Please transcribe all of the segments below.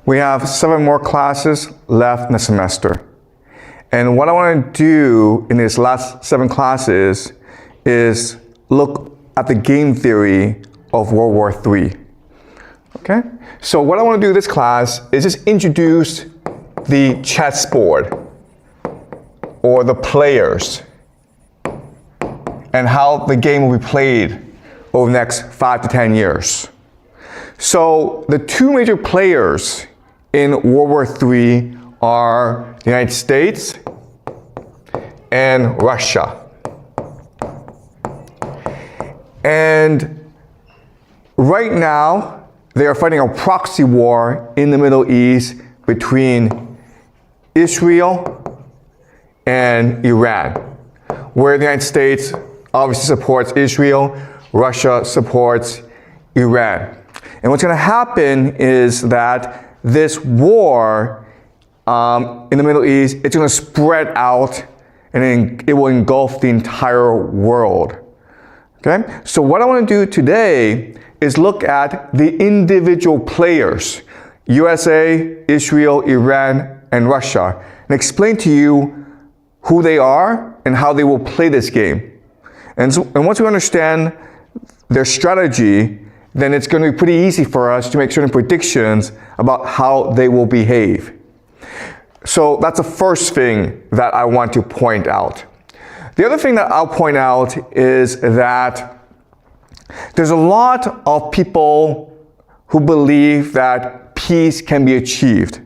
We have 7 more classes left in the semester. And what I want to do in these last 7 classes is look at the game theory of World War III. Okay? So what I want to do this class is just introduce the chessboard or the players and how the game will be played over the next 5 to 10 years. So the 2 major players in World War III are the United States and Russia. And right now, they are fighting a proxy war in the Middle East between Israel and Iran, where the United States obviously supports Israel, Russia supports Iran. And what's going to happen is that this war in the Middle East, it's going to spread out and it will engulf the entire world. Okay? So what I want to do today is look at the individual players, USA, Israel, Iran, and Russia, and explain to you who they are and how they will play this game. And once we understand their strategy, then it's going to be pretty easy for us to make certain predictions about how they will behave. So that's the first thing that I want to point out. The other thing that I'll point out is that there's a lot of people who believe that peace can be achieved,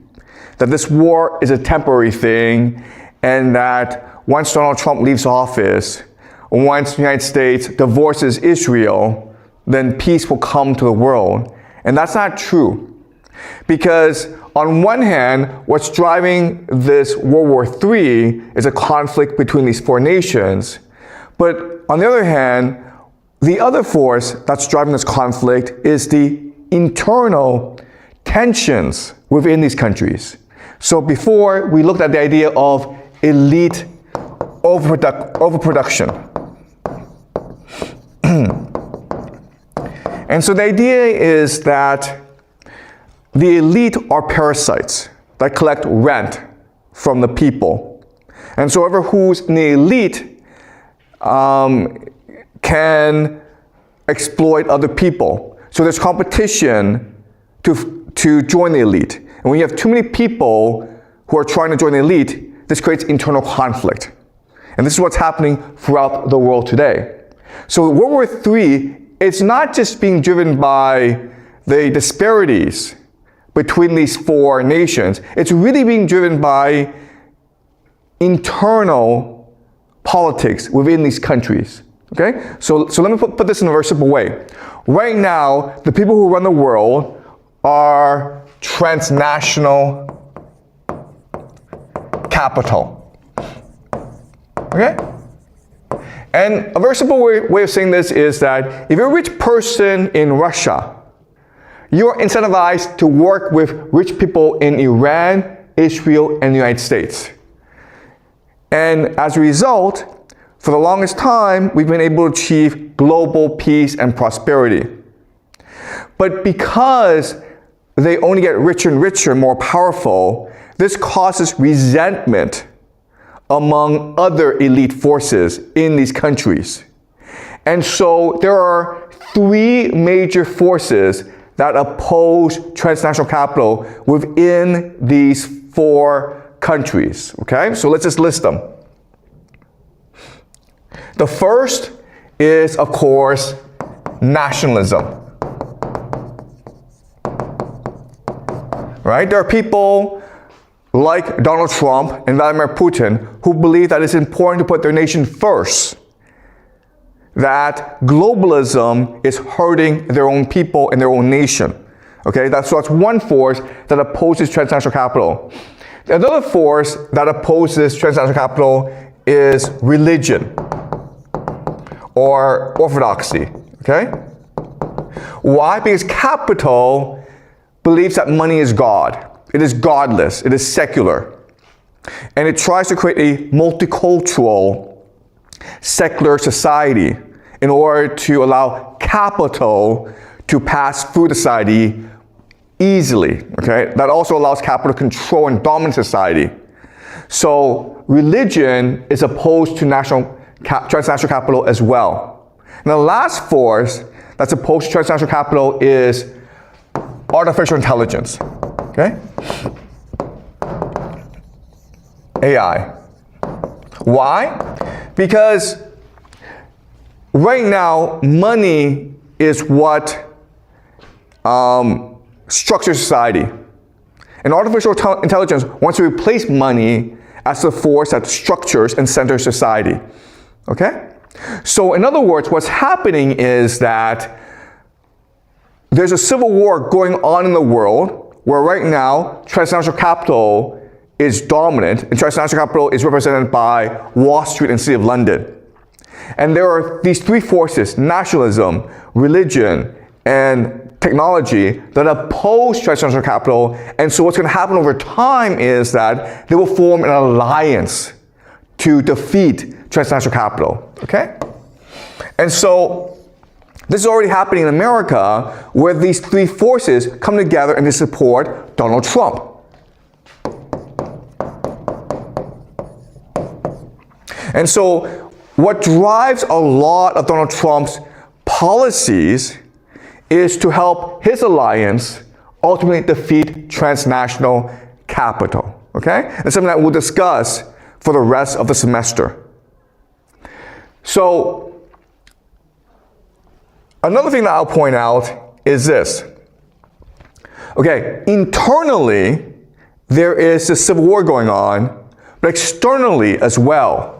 that this war is a temporary thing, and that once Donald Trump leaves office, once the United States divorces Israel, then peace will come to the world. And that's not true. Because on one hand, what's driving this World War III is a conflict between these 4 nations. But on the other hand, the other force that's driving this conflict is the internal tensions within these countries. So before, we looked at the idea of elite overproduction. And so the idea is that the elite are parasites that collect rent from the people. And so whoever who's in the elite can exploit other people. So there's competition to join the elite. And when you have too many people who are trying to join the elite, this creates internal conflict. And this is what's happening throughout the world today. So World War III, it's not just being driven by the disparities between these 4 nations. It's really being driven by internal politics within these countries. Okay? So let me put this in a very simple way. Right now, the people who run the world are transnational capital. Okay? And a very simple way of saying this is that if you're a rich person in Russia, you are incentivized to work with rich people in Iran, Israel, and the United States. And as a result, for the longest time, we've been able to achieve global peace and prosperity. But because they only get richer and richer, more powerful, this causes resentment among other elite forces in these countries. And so there are 3 major forces that oppose transnational capital within these 4 countries. Okay, so let's just list them. The first is, of course, nationalism. Right? There are people like Donald Trump and Vladimir Putin who believe that it's important to put their nation first, that globalism is hurting their own people and their own nation. Okay, that's one force that opposes transnational capital. Another force that opposes transnational capital is religion or orthodoxy. Okay? Why? Because capital believes that money is God. It is godless. It is secular. And it tries to create a multicultural, secular society in order to allow capital to pass through the society easily, okay? That also allows capital to control and dominate society. So religion is opposed to transnational capital as well. And the last force that's opposed to transnational capital is artificial intelligence, okay? AI. Why? Because right now, money is what structures society. And artificial intelligence wants to replace money as the force that structures and centers society. Okay? So in other words, what's happening is that there's a civil war going on in the world where right now transnational capital is dominant, and transnational capital is represented by Wall Street and City of London. And there are these three forces, nationalism, religion, and technology, that oppose transnational capital. And so what's going to happen over time is that they will form an alliance to defeat transnational capital, okay? And so this is already happening in America, where these three forces come together and they support Donald Trump. And so what drives a lot of Donald Trump's policies is to help his alliance ultimately defeat transnational capital, okay? And something that we'll discuss for the rest of the semester. So, another thing that I'll point out is this. Okay, internally, there is this civil war going on, but externally as well,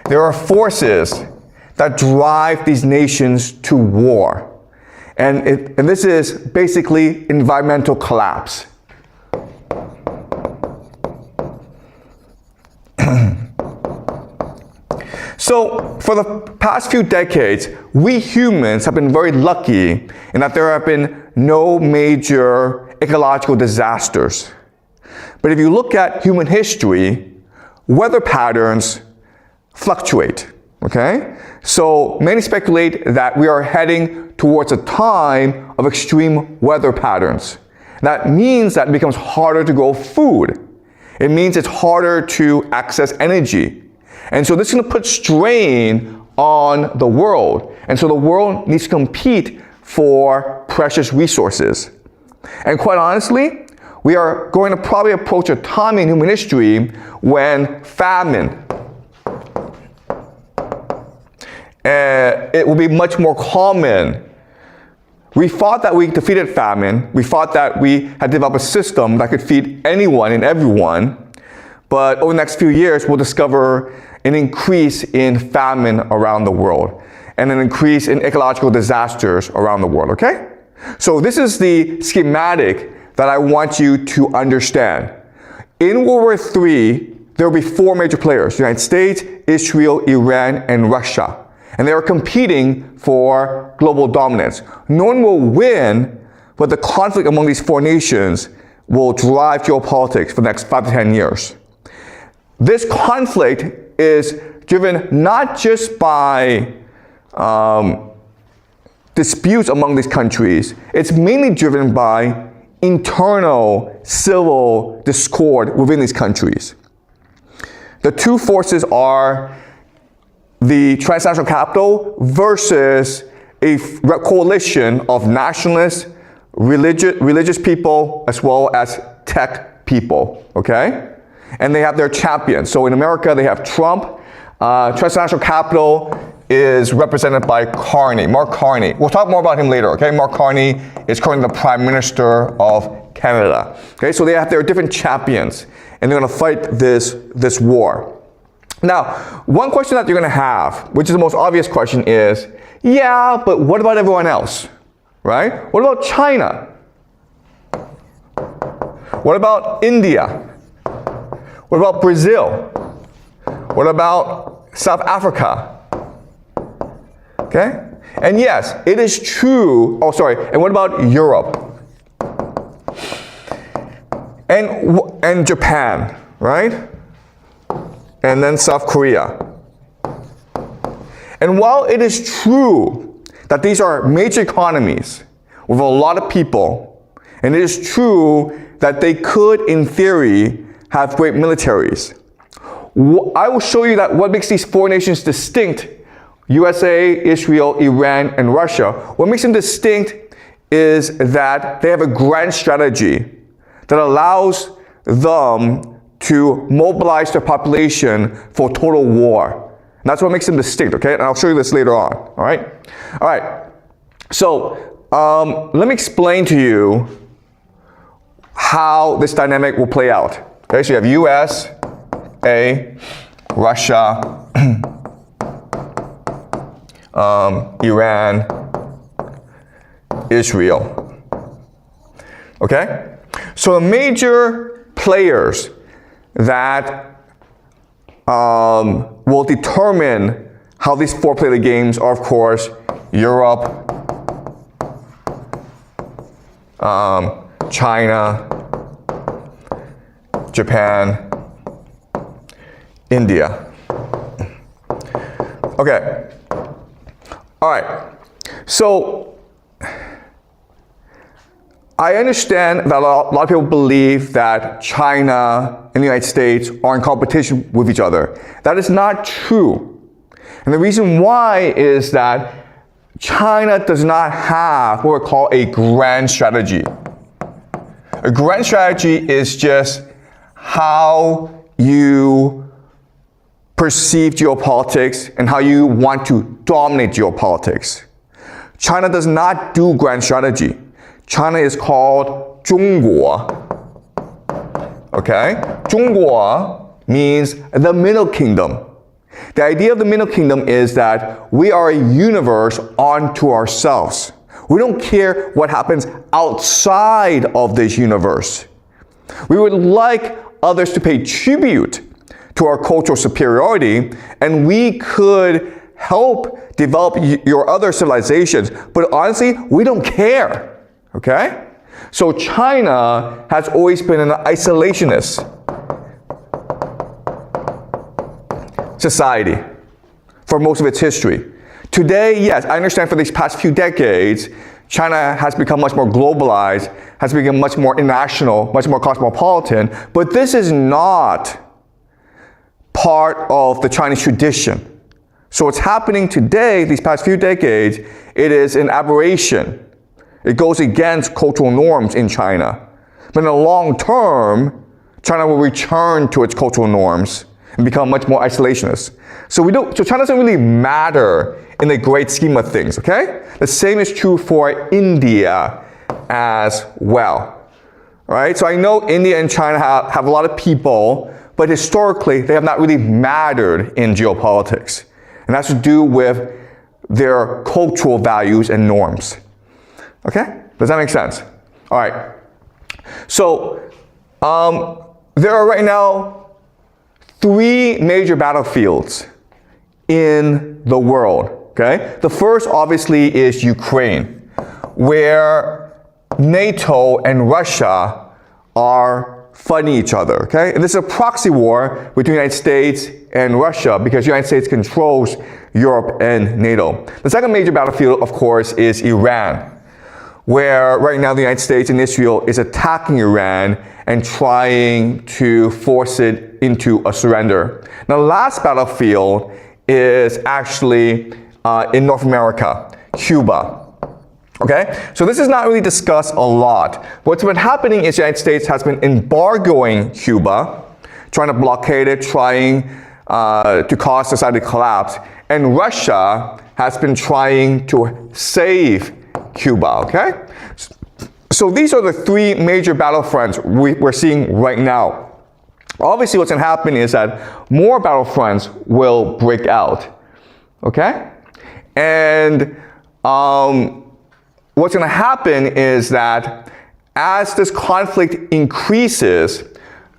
there are forces that drive these nations to war. And this is basically environmental collapse. So for the past few decades, we humans have been very lucky in that there have been no major ecological disasters. But if you look at human history, weather patterns fluctuate, okay? So many speculate that we are heading towards a time of extreme weather patterns. That means that it becomes harder to grow food. It means it's harder to access energy. And so this is going to put strain on the world. And so the world needs to compete for precious resources. And quite honestly, we are going to probably approach a time in human history when famine, it will be much more common. We thought that we defeated famine. We thought that we had developed a system that could feed anyone and everyone. But over the next few years, we'll discover an increase in famine around the world and an increase in ecological disasters around the world, okay? So this is the schematic that I want you to understand. In World War III, there will be four major players: the United States, Israel, Iran, and Russia. And they are competing for global dominance. No one will win, but the conflict among these four nations will drive geopolitics for the next 5 to 10 years. This conflict is driven not just by disputes among these countries, it's mainly driven by internal civil discord within these countries. The two forces are the transnational capital versus a coalition of nationalists, religious people, as well as tech people, okay? And they have their champions. So in America, they have Trump. Transnational capital is represented by Carney, Mark Carney. We'll talk more about him later, okay? Mark Carney is currently the Prime Minister of Canada. Okay, so they have their different champions, and they're gonna fight this war. Now, one question that you're going to have, which is the most obvious question, is, yeah, but what about everyone else, right? What about China? What about India? What about Brazil? What about South Africa? Okay? And yes, it is true. Oh, sorry. And what about Europe? And Japan, right? And then South Korea. And while it is true that these are major economies with a lot of people And it is true that they could, in theory, have great militaries. I will show you that what makes these four nations distinct, USA, Israel, Iran, and Russia, what makes them distinct is that they have a grand strategy that allows them to mobilize their population for total war. And that's what makes them distinct, okay? And I'll show you this later on, all right? All right, so let me explain to you how this dynamic will play out. Okay, so you have US, Russia, Iran, Israel. Okay? So the major players that will determine how these four play the games are, of course, Europe, China, Japan, India. Okay. All right. So I understand that a lot of people believe that China and the United States are in competition with each other. That is not true. And the reason why is that China does not have what we call a grand strategy. A grand strategy is just how you perceive geopolitics and how you want to dominate geopolitics. China does not do grand strategy. China is called 中国. Okay? 中国 means the middle kingdom. The idea of the middle kingdom is that we are a universe unto ourselves. We don't care what happens outside of this universe. We would like others to pay tribute to our cultural superiority, and we could help develop your other civilizations, but honestly, we don't care, okay? So China has always been an isolationist society for most of its history. Today, yes, I understand for these past few decades, China has become much more globalized, has become much more international, much more cosmopolitan, but this is not part of the Chinese tradition. So what's happening today, these past few decades, it is an aberration. It goes against cultural norms in China. But in the long term, China will return to its cultural norms and become much more isolationist. So China doesn't really matter in the great scheme of things, okay? The same is true for India as well. All right, so I know India and China have a lot of people, but historically, they have not really mattered in geopolitics. And that's to do with their cultural values and norms. Okay? Does that make sense? All right. So, there are right now 3 major battlefields in the world. Okay? The first, obviously, is Ukraine, where NATO and Russia are fighting each other, okay? And this is a proxy war between the United States and Russia because the United States controls Europe and NATO. The second major battlefield, of course, is Iran, where right now the United States and Israel is attacking Iran and trying to force it into a surrender. Now, the last battlefield is actually in North America, Cuba. Okay, so this is not really discussed a lot. What's been happening is the United States has been embargoing Cuba, trying to blockade it, trying to cause society to collapse. And Russia has been trying to save Cuba, okay? So these are the 3 major battlefronts we're seeing right now. Obviously, what's going to happen is that more battlefronts will break out, okay? And what's going to happen is that as this conflict increases,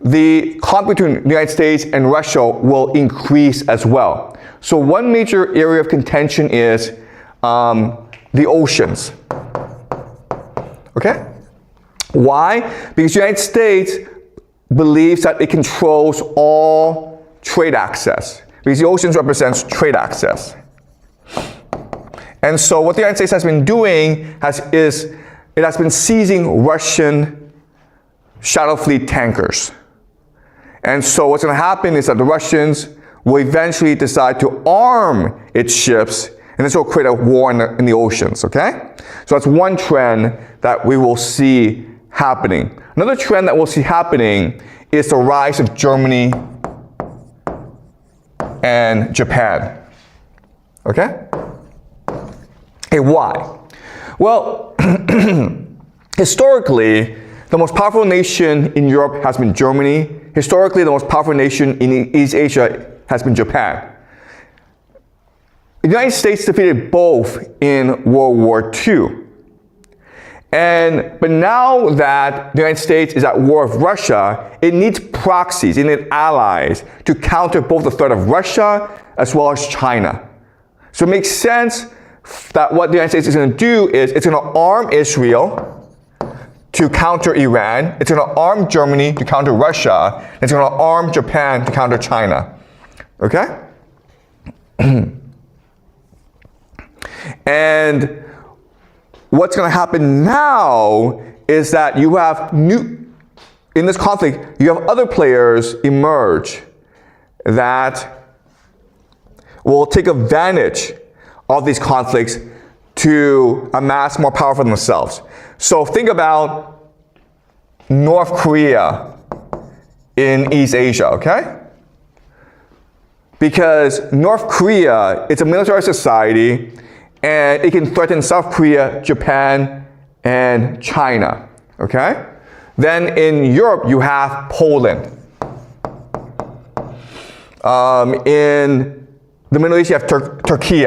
the conflict between the United States and Russia will increase as well. So one major area of contention is the oceans. Okay? Why? Because the United States believes that it controls all trade access. Because the oceans represents trade access. And so what the United States has been doing is it has been seizing Russian shadow fleet tankers. And so what's going to happen is that the Russians will eventually decide to arm its ships, and this will create a war in the oceans, okay? So that's one trend that we will see happening. Another trend that we'll see happening is the rise of Germany and Japan, okay? Hey, why? Well, historically, the most powerful nation in Europe has been Germany. Historically, the most powerful nation in East Asia has been Japan. The United States defeated both in World War II. But now that the United States is at war with Russia, it needs proxies, it needs allies to counter both the threat of Russia as well as China. So it makes sense that what the United States is going to do is it's going to arm Israel to counter Iran, it's going to arm Germany to counter Russia, and it's going to arm Japan to counter China. Okay? And what's going to happen now is that you have in this conflict, you have other players emerge that will take advantage of these conflicts to amass more power for themselves. So think about North Korea in East Asia, okay? Because North Korea, it's a military society, and it can threaten South Korea, Japan, and China, okay? Then in Europe, you have Poland. In the Middle East, you have Turkey.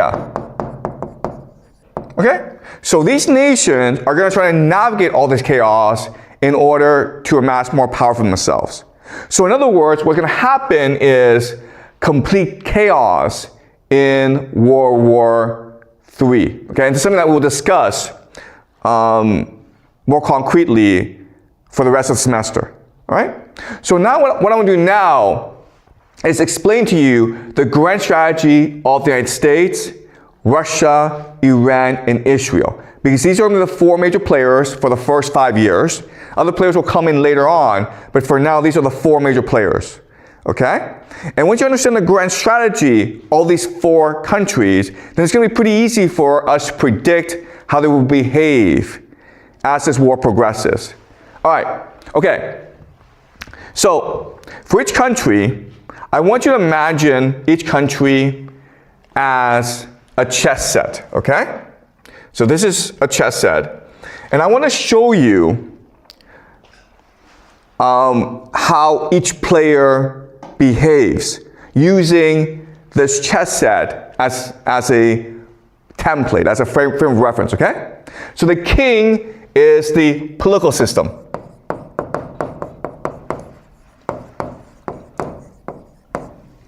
Okay? So these nations are going to try to navigate all this chaos in order to amass more power for themselves. So in other words, what's going to happen is complete chaos in World War III. Okay? And it's something that we'll discuss more concretely for the rest of the semester. All right? So now what I'm going to do now is explain to you the grand strategy of the United States, Russia, Iran, and Israel. Because these are only the four major players for the first 5 years. Other players will come in later on, but for now, these are the four major players. Okay? And once you understand the grand strategy of these four countries, then it's going to be pretty easy for us to predict how they will behave as this war progresses. All right. Okay. So, for each country, I want you to imagine each country as a chess set, okay? So this is a chess set. And I want to show you how each player behaves using this chess set as a template, as a frame of reference, okay? So the king is the political system.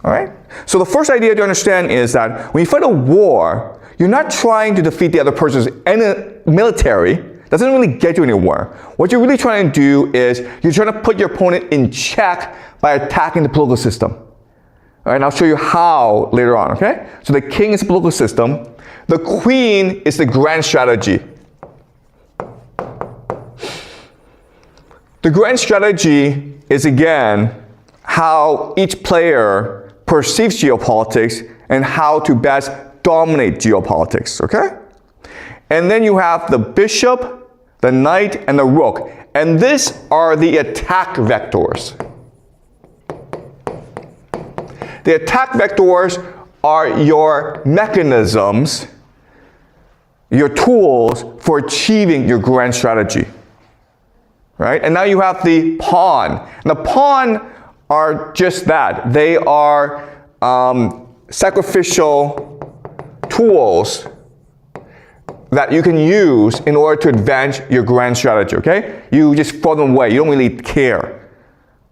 All right? So the first idea to understand is that when you fight a war, you're not trying to defeat the other person's military. That doesn't really get you anywhere. What you're really trying to do is you're trying to put your opponent in check by attacking the political system. All right, and I'll show you how later on, okay? So the king is the political system. The queen is the grand strategy. The grand strategy is, again, how each player perceives geopolitics and how to best dominate geopolitics, okay? And then you have the bishop, the knight, and the rook. And these are the attack vectors. The attack vectors are your mechanisms, your tools for achieving your grand strategy, right? And now you have the pawn. And the pawn are just that. They are sacrificial tools that you can use in order to advance your grand strategy, okay? You just throw them away. You don't really care.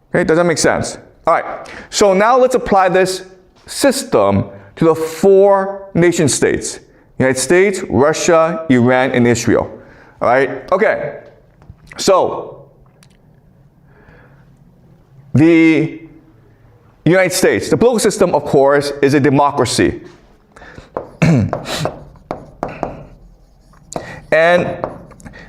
Okay, does that make sense? All right, so now let's apply this system to the four nation states. United States, Russia, Iran, and Israel. All right, okay. So, the United States, the political system, of course, is a democracy. And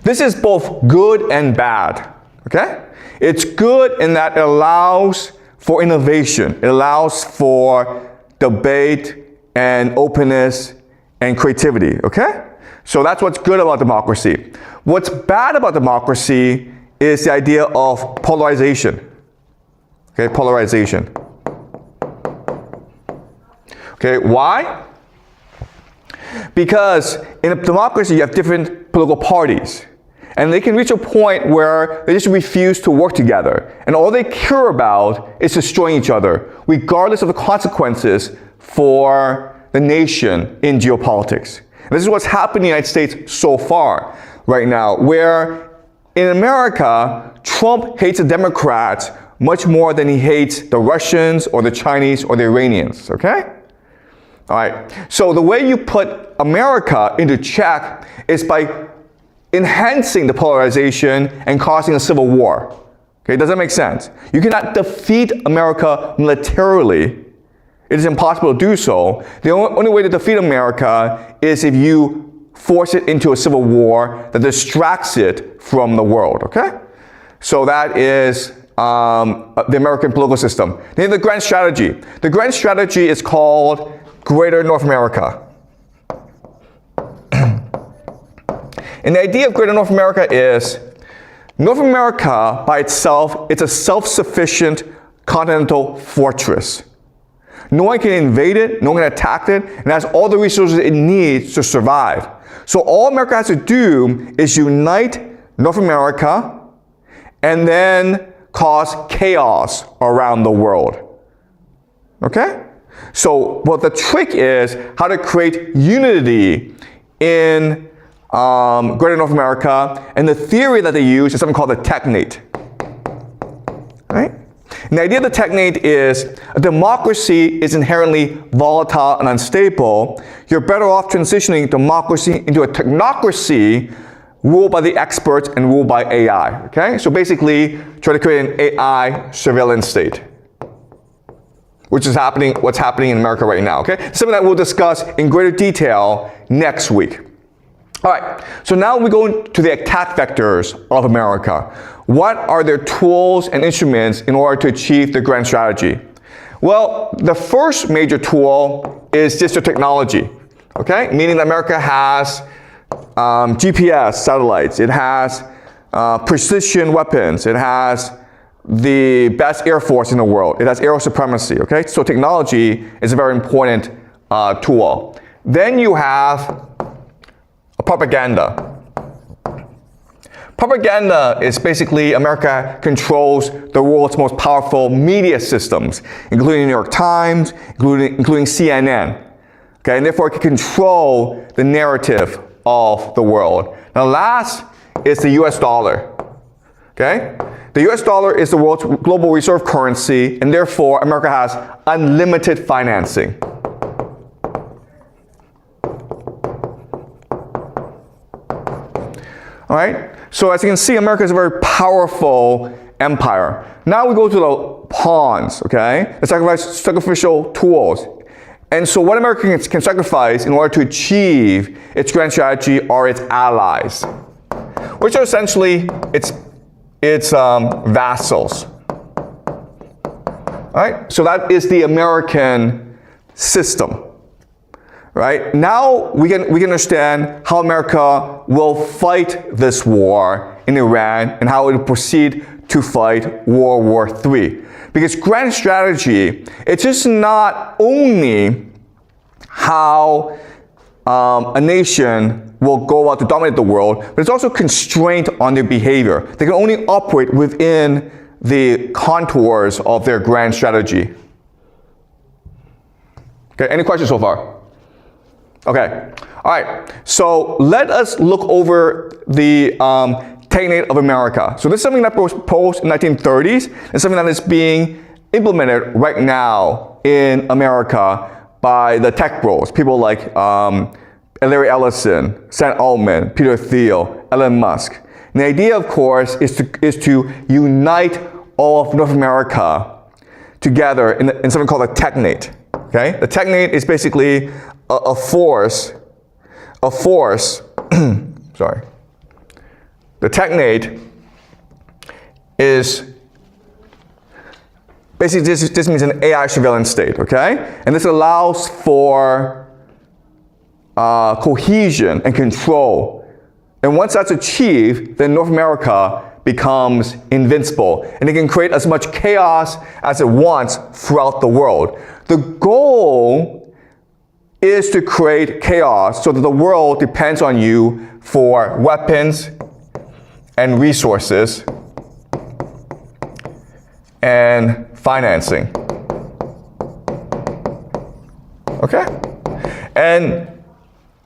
this is both good and bad, okay? It's good in that it allows for innovation. It allows for debate and openness and creativity, okay? So that's what's good about democracy. What's bad about democracy is the idea of polarization, okay? Polarization. Okay, why? Because in a democracy, you have different political parties. And they can reach a point where they just refuse to work together. And all they care about is destroying each other, regardless of the consequences for the nation in geopolitics. And this is what's happened in the United States so far, right now, where in America, Trump hates the Democrats much more than he hates the Russians or the Chinese or the Iranians, okay? All right, so the way you put America into check is by enhancing the polarization and causing a civil war. Okay, does that make sense? You cannot defeat America militarily. It is impossible to do so. The only way to defeat America is if you force it into a civil war that distracts it from the world, okay? So that is the American political system. Then the grand strategy. The grand strategy is called Greater North America. And the idea of Greater North America is North America by itself, it's a self-sufficient continental fortress. No one can invade it, no one can attack it, and it has all the resources it needs to survive. So all America has to do is unite North America and then cause chaos around the world. Okay? So what the trick is how to create unity in Greater North America, and the theory that they use is something called the technate. Right? And the idea of the technate is a democracy is inherently volatile and unstable. You're better off transitioning democracy into a technocracy ruled by the experts and ruled by AI. Okay? So basically, try to create an AI surveillance state, which is what's happening in America right now. Okay? Something that we'll discuss in greater detail next week. All right, so now we go to the attack vectors of America. What are their tools and instruments in order to achieve the grand strategy? Well, the first major tool is digital technology, okay? Meaning that America has GPS satellites, it has precision weapons, it has the best air force in the world, it has aero supremacy, okay? So technology is a very important tool. Then you have propaganda. Propaganda is basically America controls the world's most powerful media systems, including the New York Times, including CNN. Okay, and therefore it can control the narrative of the world. Now last is the US dollar. Okay? The US dollar is the world's global reserve currency, and therefore America has unlimited financing. All right, so as you can see, America is a very powerful empire. Now we go to the pawns, okay? The sacrificial tools. And so what America can sacrifice in order to achieve its grand strategy are its allies, which are essentially its vassals. All right, so that is the American system. Right? Now we can understand how America will fight this war in Iran and how it will proceed to fight World War III. Because grand strategy, it's just not only how a nation will go out to dominate the world, but it's also constraint on their behavior. They can only operate within the contours of their grand strategy. Okay, any questions so far? Okay, all right, so let us look over the technate of America. So this is something that was proposed in the 1930s, and something that is being implemented right now in America by the tech bros, people like Larry Ellison, Sam Altman, Peter Thiel, Elon Musk. And the idea, of course, is to unite all of North America together in something called a technate. Okay, the technate is basically a force, sorry, The technate is basically this means an AI surveillance state, okay? And this allows for cohesion and control. And once that's achieved, then North America becomes invincible, and it can create as much chaos as it wants throughout the world. The goal is to create chaos so that the world depends on you for weapons and resources and financing. Okay? And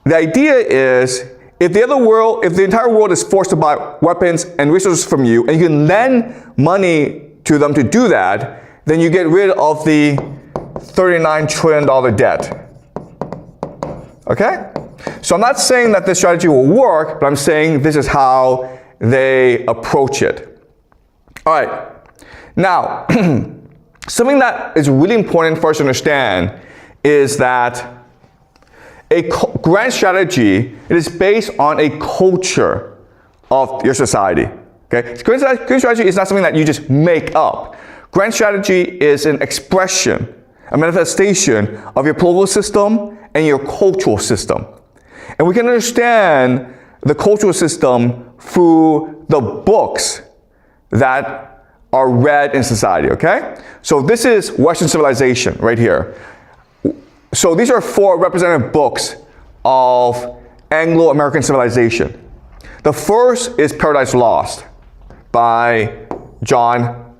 the idea is, if the entire world is forced to buy weapons and resources from you, and you can lend money to them to do that, then you get rid of the $39 trillion debt. Okay? So I'm not saying that this strategy will work, but I'm saying this is how they approach it. All right. Now, something that is really important for us to understand is that a grand strategy, it is based on a culture of your society. Okay? Grand strategy is not something that you just make up. Grand strategy is an expression, a manifestation of your political system and your cultural system. And we can understand the cultural system through the books that are read in society, okay? So this is Western civilization right here. So these are 4 representative books of Anglo-American civilization. The first is Paradise Lost by John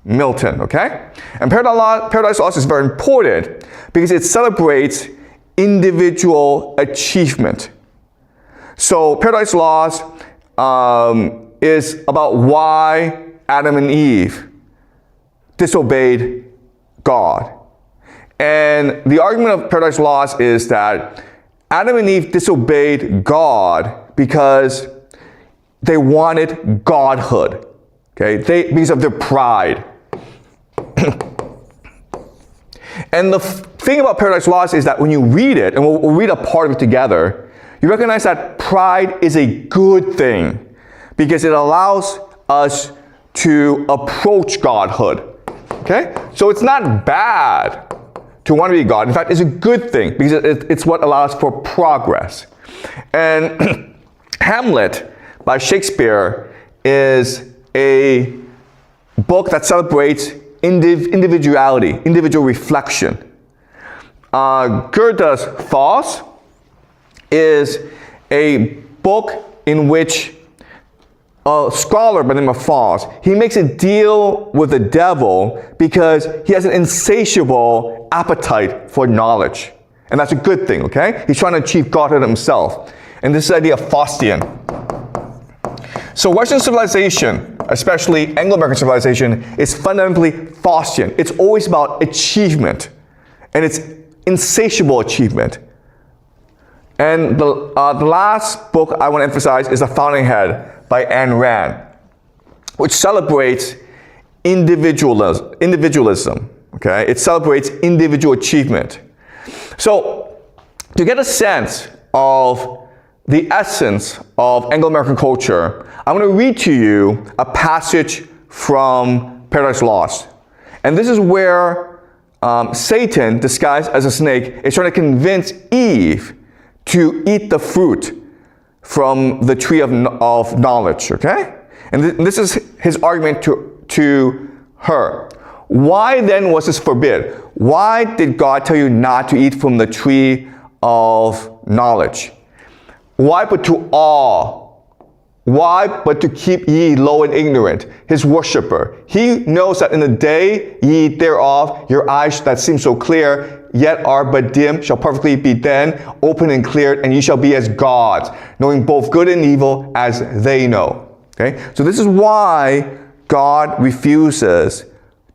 Milton, okay? And Paradise Lost is very important because it celebrates individual achievement. So Paradise Lost is about why Adam and Eve disobeyed God. And the argument of Paradise Lost is that Adam and Eve disobeyed God because they wanted godhood, okay? Because of their pride. And the thing about Paradise Lost is that when you read it, and we'll read a part of it together, you recognize that pride is a good thing because it allows us to approach godhood, okay? So it's not bad to want to be God. In fact, it's a good thing because it's what allows for progress. And Hamlet by Shakespeare is a book that celebrates individuality, individual reflection. Goethe's Faust is a book in which a scholar by the name of Faust, he makes a deal with the devil because he has an insatiable appetite for knowledge. And that's a good thing, okay? He's trying to achieve godhood himself. And this is the idea of Faustian. So Western civilization, especially Anglo-American civilization, is fundamentally Faustian. It's always about achievement. And it's insatiable achievement. And the last book I want to emphasize is The Fountainhead by Ayn Rand, which celebrates individualism, okay? It celebrates individual achievement. So, to get a sense of the essence of Anglo-American culture, I'm going to read to you a passage from Paradise Lost. And this is where Satan, disguised as a snake, is trying to convince Eve to eat the fruit from the tree of knowledge, okay? And this is his argument to her. Why then was this forbid? Why did God tell you not to eat from the tree of knowledge? Why but to awe? Why but to keep ye low and ignorant, his worshipper? He knows that in the day ye eat thereof, your eyes that seem so clear, yet are but dim, shall perfectly be then open and cleared, and ye shall be as gods, knowing both good and evil as they know. Okay? So this is why God refuses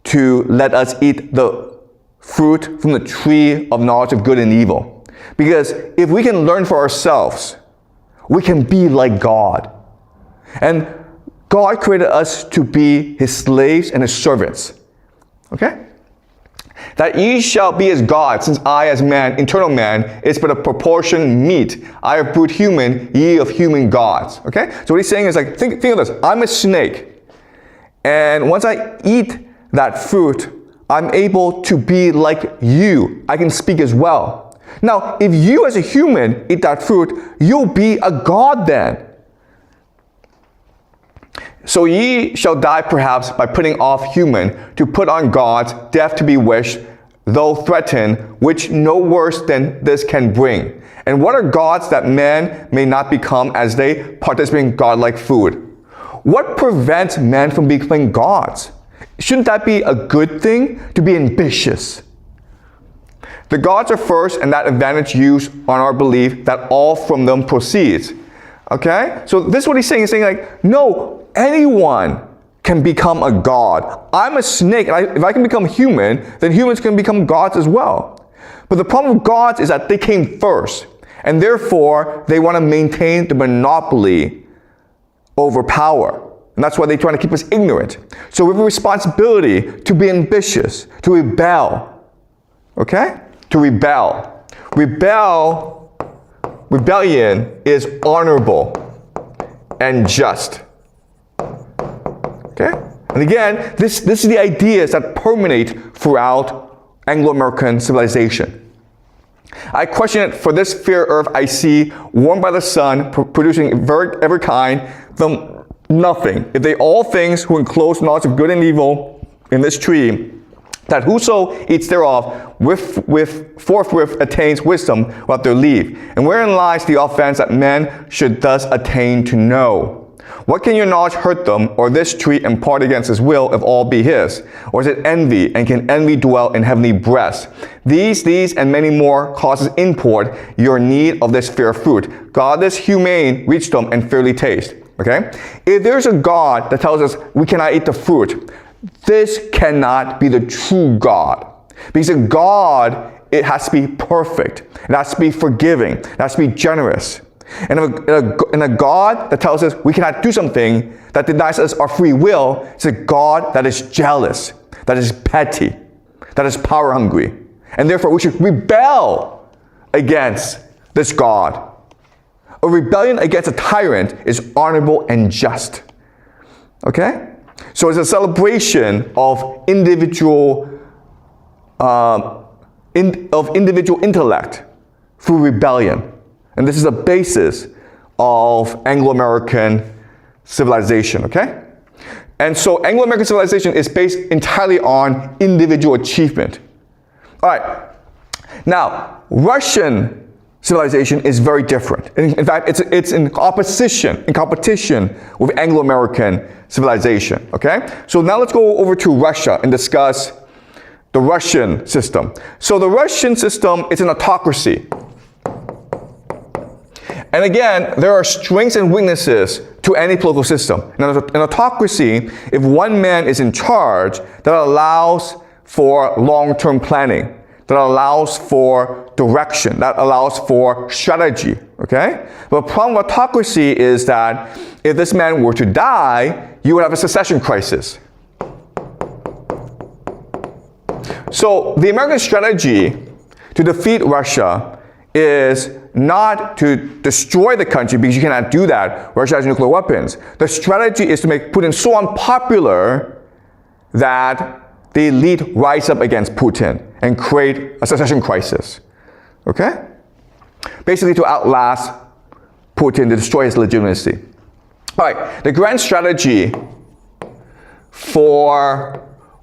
to let us eat the fruit from the tree of knowledge of good and evil. Because if we can learn for ourselves, we can be like God. And God created us to be his slaves and his servants. Okay? that ye shall be as gods, since I as man, eternal man, is but a proportion meet. I of brute human, ye of human gods. Okay? So what he's saying is like, think of this. I'm a snake. And once I eat that fruit, I'm able to be like you. I can speak as well. Now, if you as a human eat that fruit, you'll be a god then. So ye shall die perhaps by putting off human, to put on gods, death to be wished, though threatened, which no worse than this can bring. And what are gods that men may not become as they participate in godlike food? What prevents men from becoming gods? Shouldn't that be a good thing, to be ambitious? The gods are first, and that advantage used on our belief that all from them proceeds. Okay? So this is what he's saying. He's saying like, no, anyone can become a god. I'm a snake, and if I can become human, then humans can become gods as well. But the problem with gods is that they came first, and therefore they want to maintain the monopoly over power. And that's why they're trying to keep us ignorant. So we have a responsibility to be ambitious, to rebel. Okay? To rebel. Rebellion is honorable and just. Okay? And again, this is the ideas that permeate throughout Anglo-American civilization. I question it for this fair earth I see, warmed by the sun, producing every kind, from nothing. If they all things who enclose knowledge of good and evil in this tree, that whoso eats thereof forthwith attains wisdom without their leave. And wherein lies the offense that men should thus attain to know? What can your knowledge hurt them, or this tree impart against his will, if all be his? Or is it envy, and can envy dwell in heavenly breasts? These, and many more causes import your need of this fair fruit. God is humane, reach them, and fairly taste. Okay? If there's a God that tells us we cannot eat the fruit, this cannot be the true God. Because a God, it has to be perfect. It has to be forgiving. It has to be generous. And a God that tells us we cannot do something, that denies us our free will, is a God that is jealous, that is petty, that is power hungry. And therefore we should rebel against this God. A rebellion against a tyrant is honorable and just. Okay? So it's a celebration of individual intellect through rebellion. And this is the basis of Anglo-American civilization, okay? And so Anglo-American civilization is based entirely on individual achievement. All right. Now, Russian civilization is very different. In fact, it's in competition with Anglo-American civilization, okay? So now let's go over to Russia and discuss the Russian system. So the Russian system is an autocracy. And again, there are strengths and weaknesses to any political system. In an autocracy, if one man is in charge, that allows for long-term planning, that allows for direction, that allows for strategy, okay? But the problem with autocracy is that if this man were to die, you would have a succession crisis. So the American strategy to defeat Russia is not to destroy the country, because you cannot do that. Russia has nuclear weapons. The strategy is to make Putin so unpopular that the elite rise up against Putin and create a succession crisis. Okay? Basically to outlast Putin, to destroy his legitimacy. All right, the grand strategy for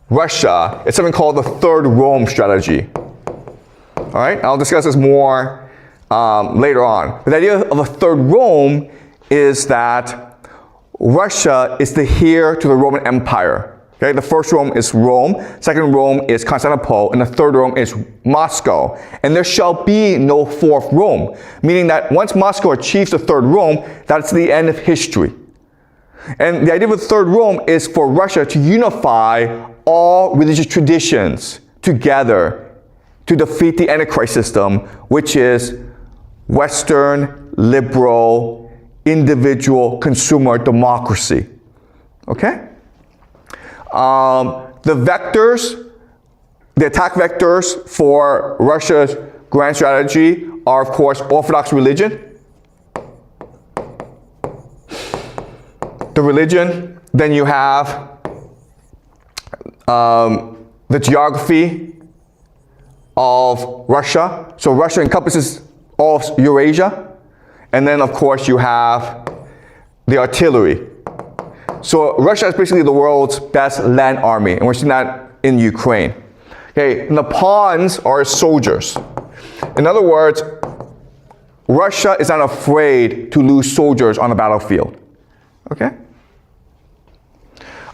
Russia is something called the Third Rome strategy. All right, I'll discuss this more later on. But the idea of a Third Rome is that Russia is the heir to the Roman Empire. Okay, the first Rome is Rome, second Rome is Constantinople, and the third Rome is Moscow. And there shall be no fourth Rome, meaning that once Moscow achieves the third Rome, that's the end of history. And the idea of the third Rome is for Russia to unify all religious traditions together to defeat the Antichrist system, which is Western, liberal, individual, consumer democracy. Okay? The vectors the attack vectors for Russia's grand strategy are, of course, Orthodox religion, the religion. Then you have the geography of Russia. So Russia encompasses all of Eurasia. And then, of course, you have the artillery. So Russia is basically the world's best land army, and we're seeing that in Ukraine. Okay, and the pawns are soldiers. In other words, Russia is not afraid to lose soldiers on the battlefield. Okay?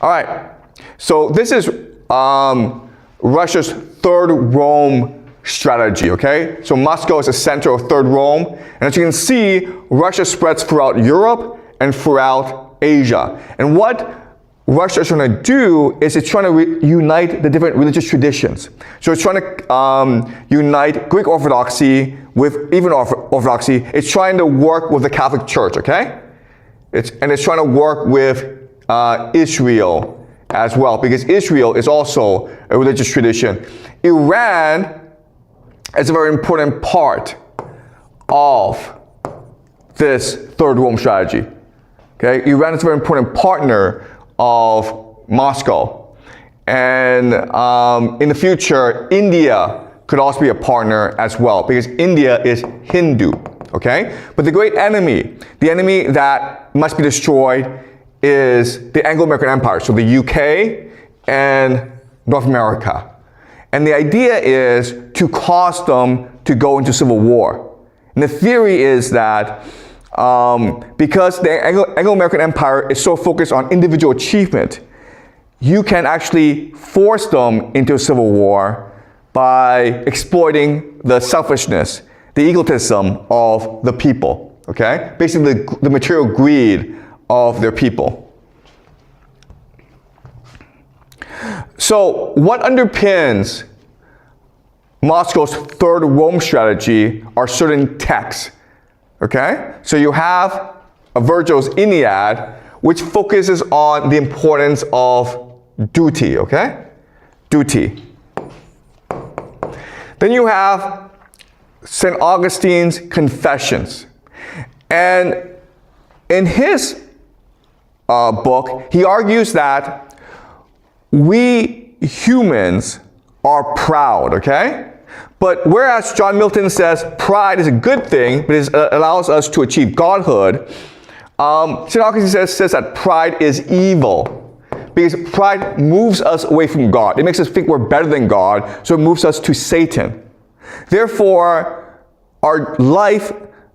All right, so this is Russia's Third Rome strategy, okay? So Moscow is the center of Third Rome, and as you can see, Russia spreads throughout Europe and throughout Asia. And what Russia is trying to do is it's trying to unite the different religious traditions. So it's trying to unite Greek Orthodoxy with even Orthodoxy. It's trying to work with the Catholic Church, okay? It's trying to work with Israel as well, because Israel is also a religious tradition. Iran is a very important part of this Third Rome strategy. Okay, Iran is a very important partner of Moscow. And in the future, India could also be a partner as well, because India is Hindu, okay? But the great enemy, the enemy that must be destroyed, is the Anglo-American Empire, so the UK and North America. And the idea is to cause them to go into civil war. And the theory is that because the Anglo-American Empire is so focused on individual achievement, you can actually force them into a civil war by exploiting the selfishness, the egotism of the people, okay? Basically the material greed of their people. So what underpins Moscow's Third Rome strategy are certain texts, okay? So you have Virgil's Aeneid, which focuses on the importance of duty, okay? Duty. Then you have St. Augustine's Confessions. And in his book, he argues that we humans are proud, okay? But whereas John Milton says pride is a good thing, but it allows us to achieve godhood, St. Augustine says that pride is evil, because pride moves us away from God. It makes us think we're better than God, so it moves us to Satan. Therefore, our life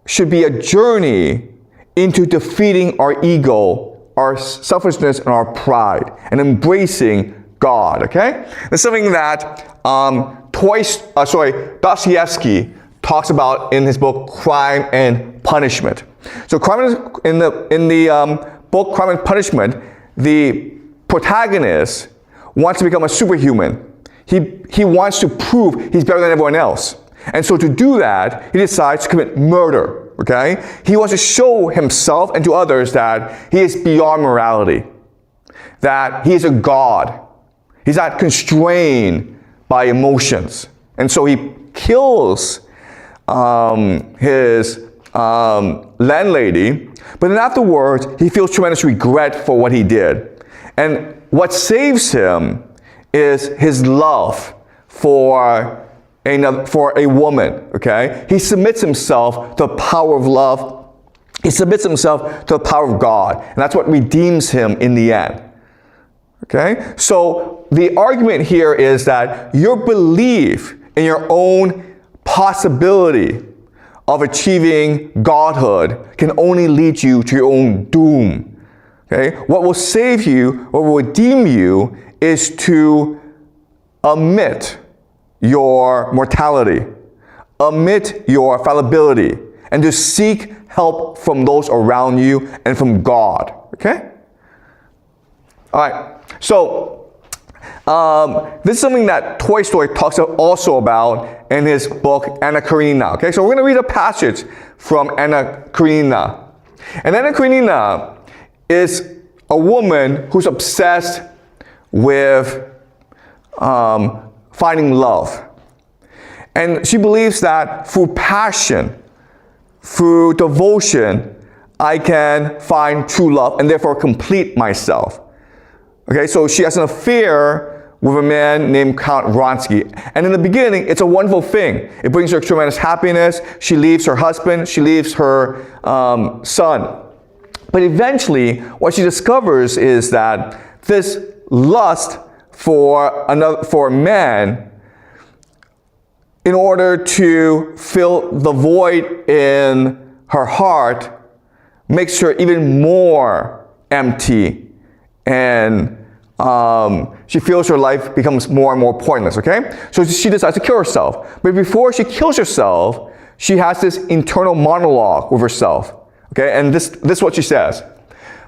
should be a journey into defeating our ego, our selfishness, and our pride, and embracing God, okay? That's something that Dostoevsky talks about in his book, Crime and Punishment. So in the book, Crime and Punishment, the protagonist wants to become a superhuman. He wants to prove he's better than everyone else. And so to do that, he decides to commit murder, okay? He wants to show himself and to others that he is beyond morality, that he is a god. He's not constrained by emotions. And so he kills his landlady, but then afterwards, he feels tremendous regret for what he did. And what saves him is his love for a woman, okay? He submits himself to the power of love. He submits himself to the power of God. And that's what redeems him in the end, okay? So the argument here is that your belief in your own possibility of achieving godhood can only lead you to your own doom, okay? What will save you, what will redeem you, is to omit your mortality, omit your fallibility, and to seek help from those around you and from God, okay? All right, so this is something that Tolstoy talks also about in his book, Anna Karenina, okay? So we're going to read a passage from Anna Karenina. And Anna Karenina is a woman who's obsessed with finding love. And she believes that through passion, through devotion, I can find true love and therefore complete myself. Okay, so she has an affair with a man named Count Vronsky. And in the beginning, it's a wonderful thing. It brings her tremendous happiness. She leaves her husband. She leaves her son. But eventually, what she discovers is that this lust for a man, in order to fill the void in her heart, makes her even more empty, and she feels her life becomes more and more pointless, okay? So she decides to kill herself. But before she kills herself, she has this internal monologue with herself, okay? And this is what she says.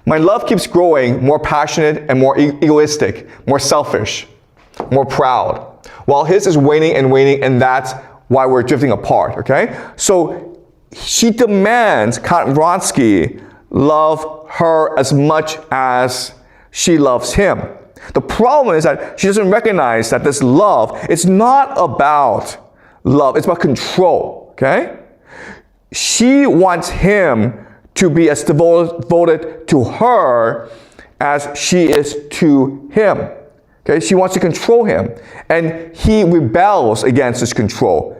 My love keeps growing more passionate and more egoistic, more selfish, more proud, while his is waning, and that's why we're drifting apart, okay? So she demands Count Vronsky love her as much as she loves him. The problem is that she doesn't recognize that this love, it's not about love, it's about control, okay? She wants him to be as devoted to her as she is to him. Okay? She wants to control him, and he rebels against this control.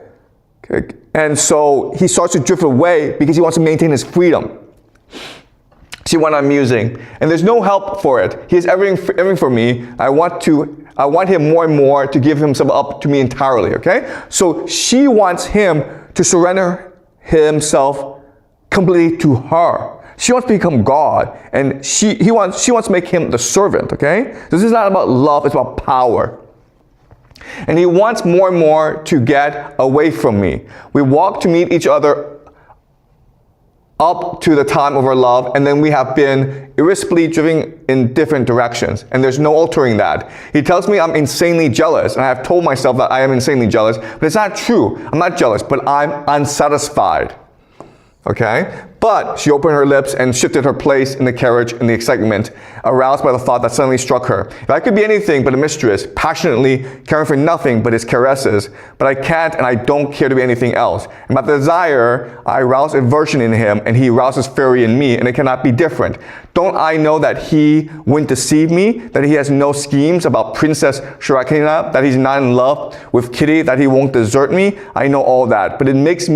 Okay? And so he starts to drift away because he wants to maintain his freedom. She went on musing, and there's no help for it. He is everything for me. I want him more and more to give himself up to me entirely. Okay? So she wants him to surrender himself completely to her. She wants to become God, and she wants to make him the servant, okay? This is not about love, it's about power. And he wants more and more to get away from me. We walk to meet each other up to the time of our love, and then we have been irresponsibly driven in different directions, and there's no altering that. He tells me I'm insanely jealous, and I have told myself that I am insanely jealous, but it's not true. I'm not jealous, but I'm unsatisfied. Okay? But she opened her lips and shifted her place in the carriage in the excitement, aroused by the thought that suddenly struck her. If I could be anything but a mistress, passionately caring for nothing but his caresses, but I can't and I don't care to be anything else. And by the desire, I arouse aversion in him, and he arouses fury in me, and it cannot be different. Don't I know that he wouldn't deceive me, that he has no schemes about Princess Xueqin, that he's not in love with Kitty, that he won't desert me? I know all that, but it makes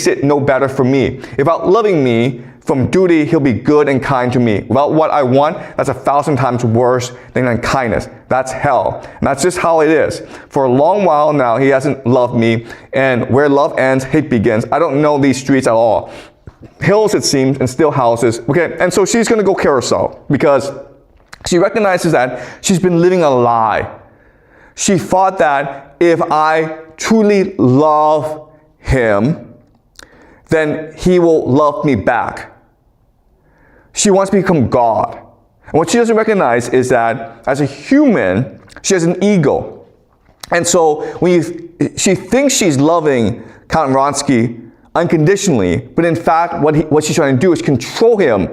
it no better for me. If out loving me from duty, he'll be good and kind to me. Without what I want, that's 1,000 times worse than unkindness. That's hell. And that's just how it is. For a long while now, he hasn't loved me, and where love ends, hate begins. I don't know these streets at all. Hills, it seems, and still houses. Okay, and so she's going to go kill herself because she recognizes that she's been living a lie. She thought that if I truly love him, then he will love me back. She wants to become God. And what she doesn't recognize is that as a human, she has an ego. And so she thinks she's loving Count Vronsky unconditionally, but in fact, what she's trying to do is control him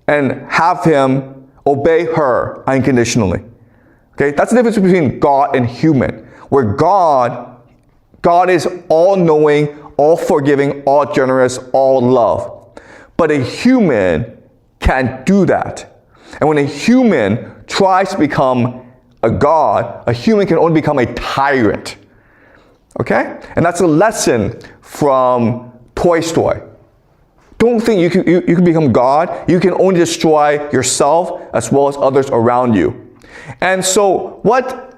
and have him obey her unconditionally. Okay, that's the difference between God and human. Where God is all-knowing, all forgiving, all generous, all love. But a human can't do that. And when a human tries to become a god, a human can only become a tyrant. Okay? And that's a lesson from Toy Story. Don't think you can become God. You can only destroy yourself as well as others around you. And so what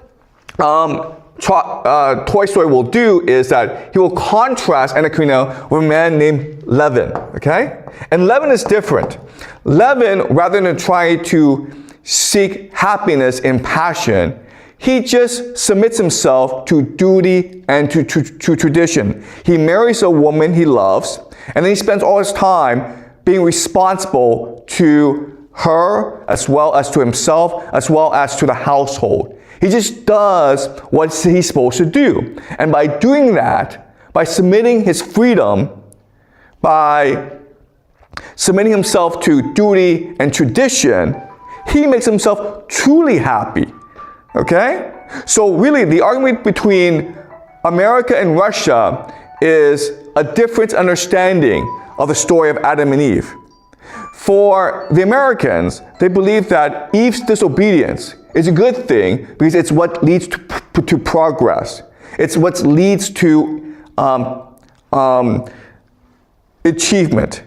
Toy Story will do is that he will contrast Anna Karenina with a man named Levin, okay? And Levin is different. Levin, rather than try to seek happiness in passion, he just submits himself to duty and to tradition. He marries a woman he loves, and then he spends all his time being responsible to her, as well as to himself, as well as to the household. He just does what he's supposed to do. And by doing that, by submitting his freedom, by submitting himself to duty and tradition, he makes himself truly happy. Okay? So really, the argument between America and Russia is a different understanding of the story of Adam and Eve. For the Americans, they believe that Eve's disobedience is a good thing because it's what leads to progress. It's what leads to achievement.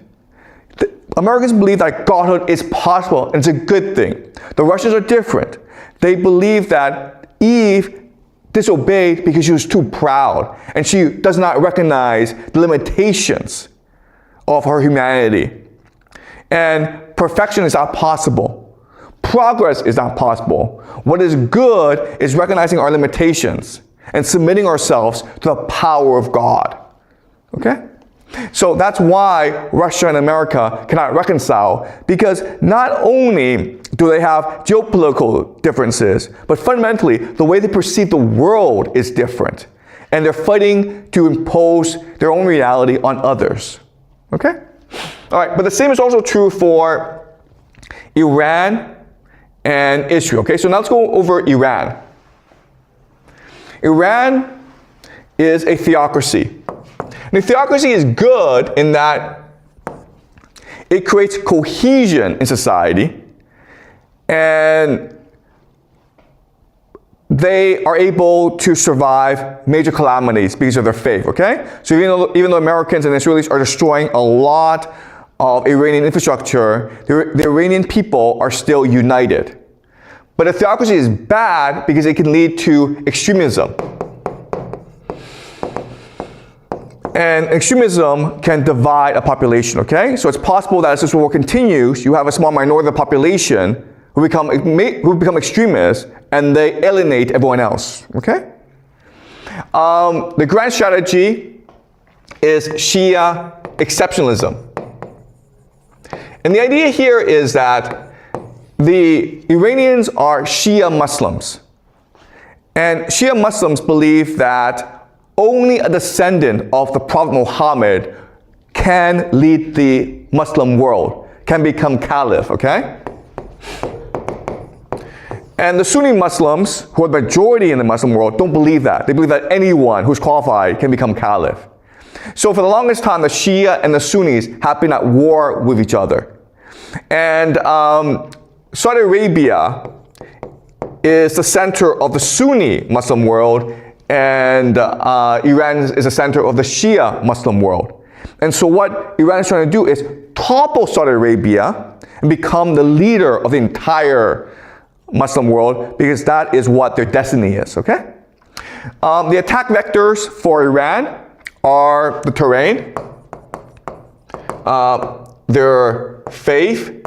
The Americans believe that godhood is possible and it's a good thing. The Russians are different. They believe that Eve disobeyed because she was too proud and she does not recognize the limitations of her humanity. And perfection is not possible. Progress is not possible. What is good is recognizing our limitations and submitting ourselves to the power of God. Okay? So that's why Russia and America cannot reconcile, because not only do they have geopolitical differences, but fundamentally the way they perceive the world is different. And they're fighting to impose their own reality on others. Okay? All right, but the same is also true for Iran and Israel. Okay, so now let's go over Iran. Iran is a theocracy. And a theocracy is good in that it creates cohesion in society, and they are able to survive major calamities because of their faith, okay? So even though Americans and Israelis are destroying a lot of Iranian infrastructure, the Iranian people are still united. But a theocracy is bad because it can lead to extremism. And extremism can divide a population, okay? So it's possible that as this war continues, you have a small minority of the population who become extremists, and they alienate everyone else, okay? The grand strategy is Shia exceptionalism. And the idea here is that the Iranians are Shia Muslims. And Shia Muslims believe that only a descendant of the Prophet Muhammad can lead the Muslim world, can become caliph, okay? And the Sunni Muslims, who are the majority in the Muslim world, don't believe that. They believe that anyone who's qualified can become caliph. So for the longest time, the Shia and the Sunnis have been at war with each other. And Saudi Arabia is the center of the Sunni Muslim world, and Iran is the center of the Shia Muslim world. And so what Iran is trying to do is topple Saudi Arabia and become the leader of the entire Muslim world, because that is what their destiny is, okay? The attack vectors for Iran are the terrain, their faith,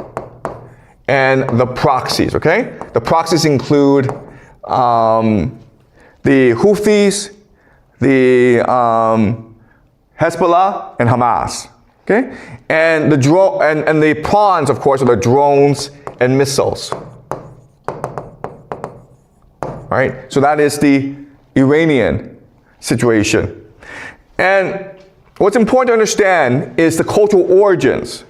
and the proxies, okay? The proxies include the Houthis, the Hezbollah, and Hamas, okay? And the pawns, of course, are the drones and missiles. All right, so that is the Iranian situation. And what's important to understand is the cultural origins.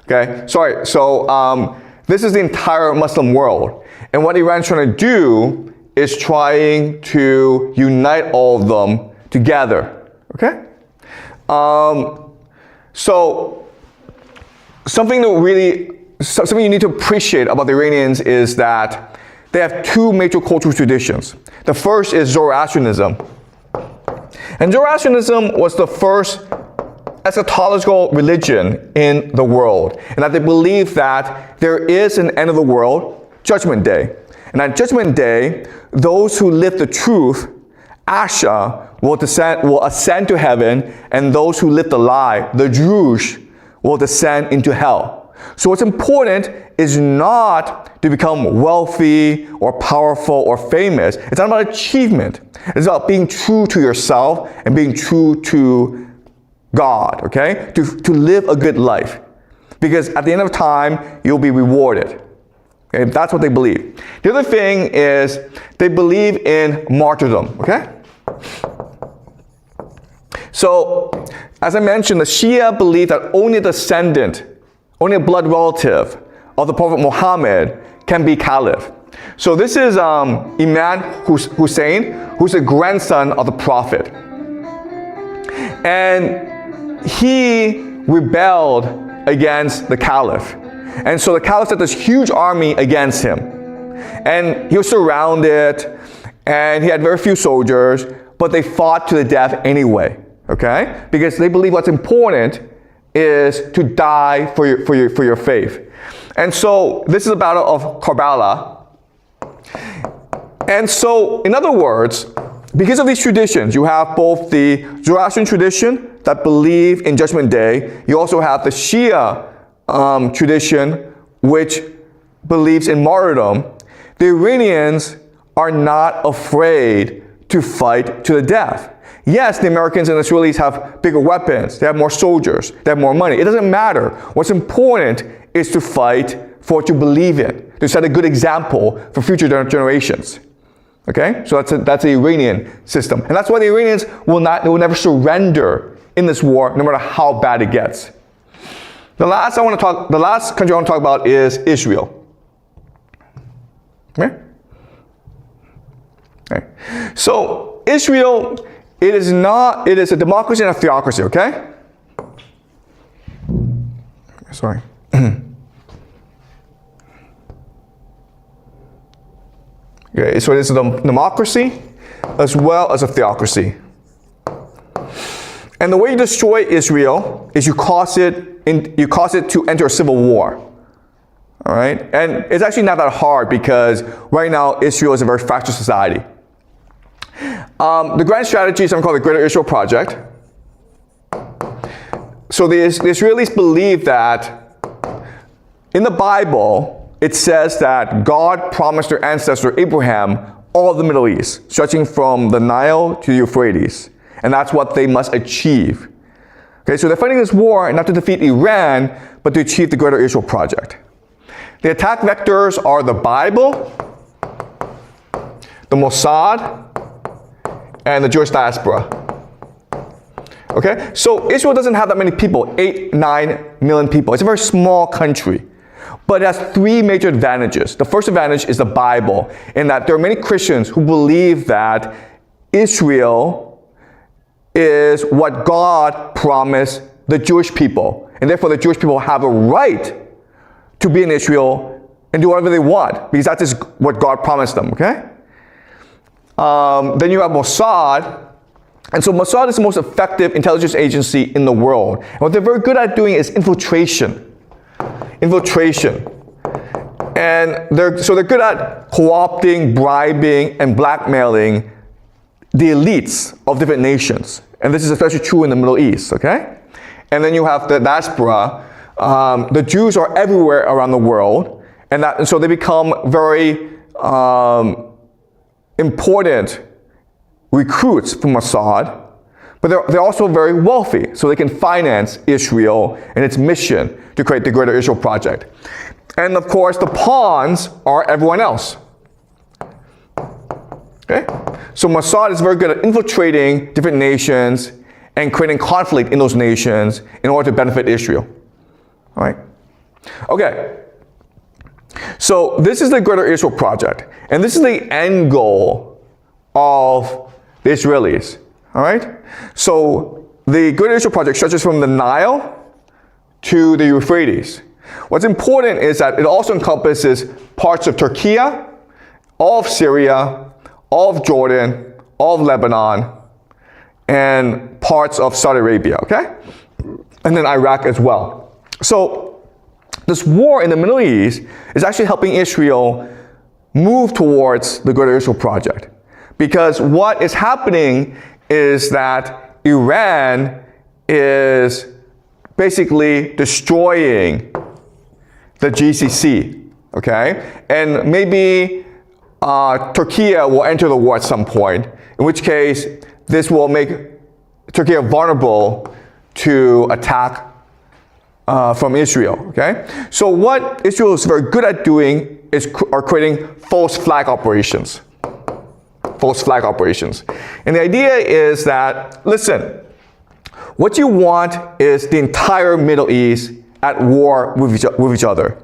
Okay, so this is the entire Muslim world. And what Iran's trying to do is trying to unite all of them together. Okay? So something you need to appreciate about the Iranians is that they have two major cultural traditions. The first is Zoroastrianism. And Zoroastrianism was the first eschatological religion in the world, and that they believe that there is an end of the world, Judgment Day. And at Judgment Day, those who live the truth, Asha, will ascend to heaven, and those who live the lie, the Drush, will descend into hell. So what's important is not to become wealthy or powerful or famous. It's not about achievement. It's about being true to yourself and being true to God, okay? To live a good life. Because at the end of time, you'll be rewarded. Okay? That's what they believe. The other thing is they believe in martyrdom, okay? So, as I mentioned, the Shia believe that only a descendant, only a blood relative of the Prophet Muhammad can be caliph. So this is Imam Hussein, who's the grandson of the Prophet. And he rebelled against the Caliph. And so the Caliph sent this huge army against him. And he was surrounded, and he had very few soldiers, but they fought to the death anyway, okay? Because they believe what's important is to die for your faith. And so this is a battle of Cabala. And so, in other words, because of these traditions, you have both the Zoroastrian tradition that believe in Judgment Day. You also have the Shia tradition, which believes in martyrdom. The Iranians are not afraid to fight to the death. Yes, the Americans and the Israelis have bigger weapons. They have more soldiers. They have more money. It doesn't matter. What's important is to fight for what you believe in, to set a good example for future generations. Okay, so that's the Iranian system, and that's why the Iranians will never surrender in this war, no matter how bad it gets. The last country I want to talk about is Israel. Okay. Okay. So Israel, it is a democracy and a theocracy. Okay. Sorry. Okay, so it's a democracy as well as a theocracy. And the way you destroy Israel is you cause it to enter a civil war. All right? And it's actually not that hard because right now Israel is a very fractured society. The grand strategy is something called the Greater Israel Project. So the Israelis believe that in the Bible, it says that God promised their ancestor Abraham all of the Middle East, stretching from the Nile to the Euphrates. And that's what they must achieve. Okay, so they're fighting this war not to defeat Iran, but to achieve the Greater Israel Project. The attack vectors are the Bible, the Mossad, and the Jewish diaspora. Okay, so Israel doesn't have that many people, 8-9 million people. It's a very small country. But it has three major advantages. The first advantage is the Bible, in that there are many Christians who believe that Israel is what God promised the Jewish people. And therefore the Jewish people have a right to be in Israel and do whatever they want, because that is what God promised them, okay? Then you have Mossad. And so Mossad is the most effective intelligence agency in the world. And what they're very good at doing is infiltration. And they're good at co-opting, bribing, and blackmailing the elites of different nations. And this is especially true in the Middle East, okay? And then you have the diaspora. The Jews are everywhere around the world, and so they become very important recruits for Mossad. But they're also very wealthy, so they can finance Israel and its mission to create the Greater Israel Project. And of course, the pawns are everyone else. Okay? So Mossad is very good at infiltrating different nations and creating conflict in those nations in order to benefit Israel. All right? Okay. So this is the Greater Israel Project. And this is the end goal of the Israelis. All right? So the Greater Israel Project stretches from the Nile to the Euphrates. What's important is that it also encompasses parts of Turkey, all of Syria, all of Jordan, all of Lebanon, and parts of Saudi Arabia, okay? And then Iraq as well. So this war in the Middle East is actually helping Israel move towards the Greater Israel Project. Because what is happening is that Iran is basically destroying the GCC, okay? And maybe Turkey will enter the war at some point, in which case this will make Turkey vulnerable to attack from Israel, okay? So what Israel is very good at doing are creating false flag operations. False flag operations. And the idea is that, listen, what you want is the entire Middle East at war with each other.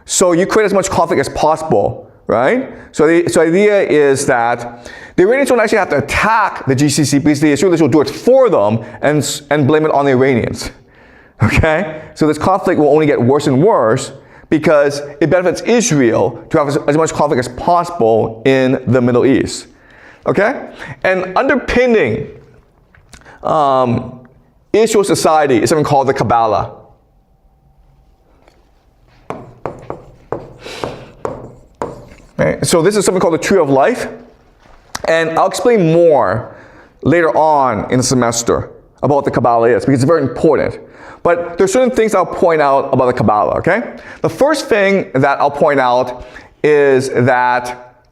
So you create as much conflict as possible right? So the idea is that the Iranians don't actually have to attack the GCC because the Israelis will do it for them and blame it on the Iranians, okay? So this conflict will only get worse and worse because it benefits Israel to have as much conflict as possible in the Middle East, okay? And underpinning Israel society is something called the Cabala. Okay, so this is something called the Tree of Life, and I'll explain more later on in the semester about what the Cabala is, because it's very important. But there's certain things I'll point out about the Cabala, okay? The first thing that I'll point out is that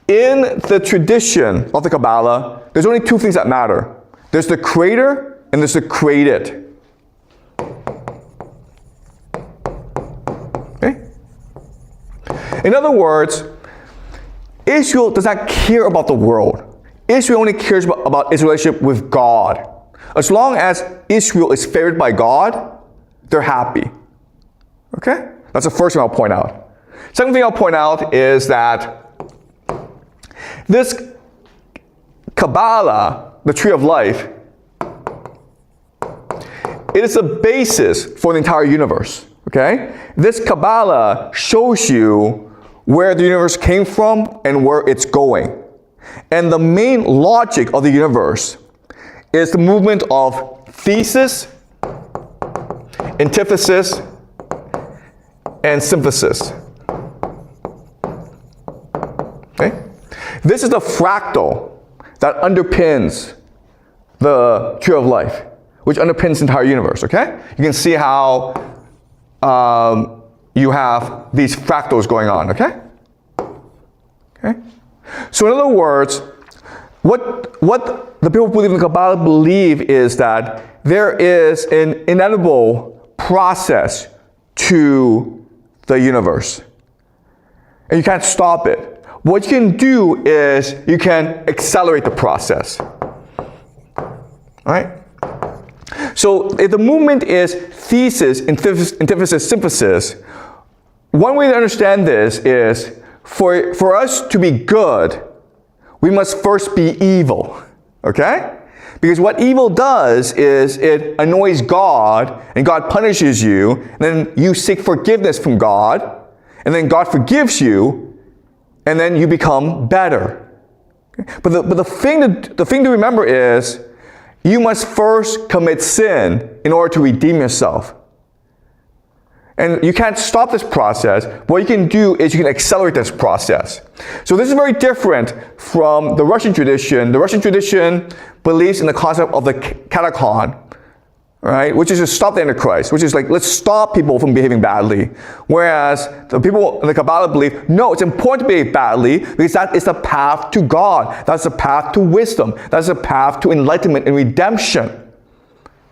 in the tradition of the Cabala, there's only two things that matter. There's the creator and there's the created. Okay? In other words, Israel does not care about the world. Israel only cares about its relationship with God. As long as Israel is favored by God, they're happy. Okay? That's the first thing I'll point out. Second thing I'll point out is that this Cabala, the Tree of Life, it is the basis for the entire universe. Okay? This Cabala shows you where the universe came from and where it's going. And the main logic of the universe is the movement of thesis, antithesis, and synthesis. Okay? This is the fractal that underpins the Tree of Life, which underpins the entire universe, okay? You can see how you have these fractals going on, okay? Okay? So in other words, what the people who believe in Kabbalah believe is that there is an inevitable process to the universe. And you can't stop it. What you can do is you can accelerate the process. All right? So if the movement is thesis, antithesis, synthesis, one way to understand this is for us to be good, we must first be evil, okay? Because what evil does is it annoys God, and God punishes you, and then you seek forgiveness from God, and then God forgives you, and then you become better. Okay? But the thing to remember is you must first commit sin in order to redeem yourself. And you can't stop this process. What you can do is you can accelerate this process. So this is very different from the Russian tradition. The Russian tradition believes in the concept of the catacon, right? Which is to stop the Antichrist, which is like, let's stop people from behaving badly. Whereas the people in the Kabbalah believe, no, it's important to behave badly because that is the path to God. That's the path to wisdom. That's the path to enlightenment and redemption.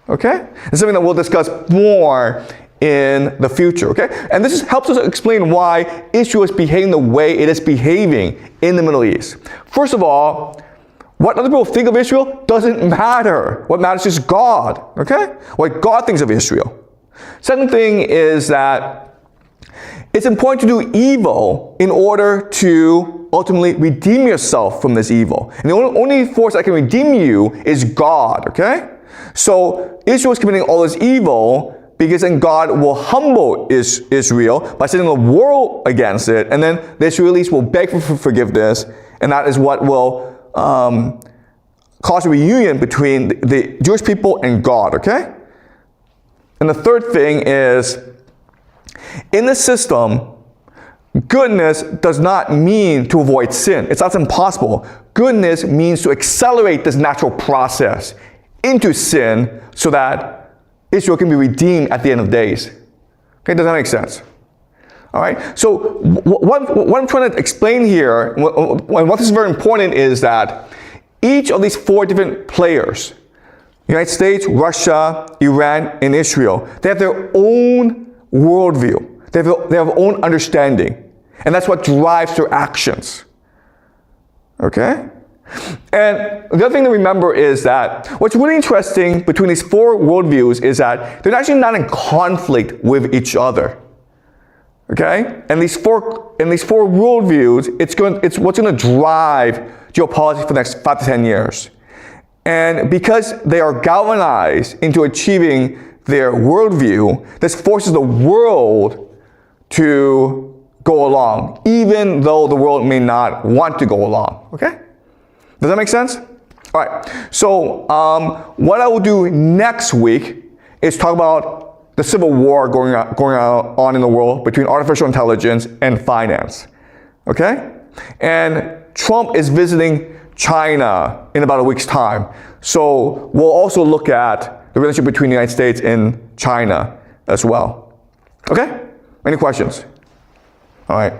Okay? It's something that we'll discuss more in the future, okay? And this helps us explain why Israel is behaving the way it is behaving in the Middle East. First of all, what other people think of Israel doesn't matter. What matters is God, okay? What God thinks of Israel. Second thing is that it's important to do evil in order to ultimately redeem yourself from this evil. And the only force that can redeem you is God, okay? So Israel is committing all this evil because then God will humble Israel by sending the world against it, and then the Israelis will beg for forgiveness, and that is what will cause a reunion between the Jewish people and God, okay? And the third thing is, in this system, goodness does not mean to avoid sin. That's impossible. Goodness means to accelerate this natural process into sin so that Israel can be redeemed at the end of days. Okay, does that make sense? All right, so what I'm trying to explain here, and what is very important, is that each of these four different players, United States, Russia, Iran, and Israel, they have their own worldview. They have their own understanding. And that's what drives their actions. Okay? And the other thing to remember is that what's really interesting between these four worldviews is that they're actually not in conflict with each other. Okay? And these four worldviews, it's what's going to drive geopolitics for the next 5 to 10 years. And because they are galvanized into achieving their worldview, this forces the world to go along, even though the world may not want to go along. Okay? Does that make sense? All right. So what I will do next week is talk about the civil war going on in the world between artificial intelligence and finance. Okay? And Trump is visiting China in about a week's time. So we'll also look at the relationship between the United States and China as well. Okay? Any questions? All right.